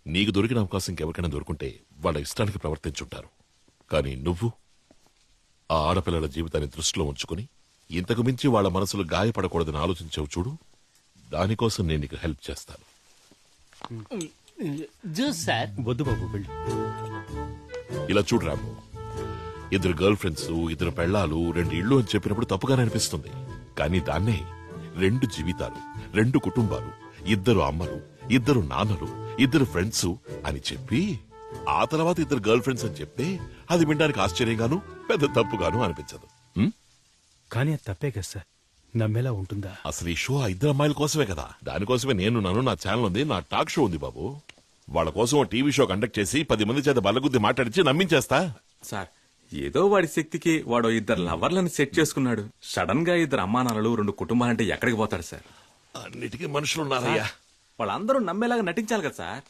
నీకు దొరికిన అవకాశం ఇంకెవరికైనా దొరుకుంటే వాళ్ళ ఇష్టానికి ప్రవర్తించుంటారు. కానీ నువ్వు ఆ ఆడపిల్లల జీవితాన్ని దృష్టిలో ఉంచుకుని ఇంతకు మించి వాళ్ళ మనసులు గాయపడకూడదని ఆలోచించావు చూడు. దానికోసం నేను నీకు హెల్ప్ చేస్తాను. Juice sir. వద్దు బాబు వెళ్ళు. ఇలా చూడు రాము, ఇద్దరు గర్ల్ ఫ్రెండ్స్, ఇద్దరు పెళ్లాలు, 2 ఇళ్ళు అని చెప్పినప్పుడు తప్పుగానే అనిపిస్తుంది. కానీ దాన్నే 2 జీవితాలు, 2 కుటుంబాలు, 2 అమ్మలు, 2 నాన్నలు, 2 ఫ్రెండ్స్ అని చెప్పి ఆ తర్వాత 2 గర్ల్ ఫ్రెండ్స్ అని చెప్తే అది వినడానికి ఆశ్చర్యంగాను పెద్ద తప్పుగాను అనిపించదు. కానీ అది తప్పే కదా సార్, నమ్మేలా ఉంటుందా? అసలు ఈ షో ఆ 2 అమ్మాయిల కోసమే కదా. దానికోసమే నన్ను నా ఛానల్ ఉంది, నా టాక్ షో ఉంది బాబు. వాళ్ళ కోసం ఓ టీవీ షో కండక్ట్ చేసి 10 మంది చేత బల్లగుద్ది మాట్లాడించి నమ్మించేస్తా. సార్, ఏదో వాడి శక్తికి వాడు 2 లవర్లను సెట్ చేసుకున్నాడు. సడన్ గా 2 అమ్మానాన్నలు, 2 కుటుంబాలంటే ఎక్కడికి పోతాడు సార్? అన్నిటికీ మనుషులున్నారయ్యా. వాళ్ళందరూ నమ్మేలాగా నటించాలి కదా సార్.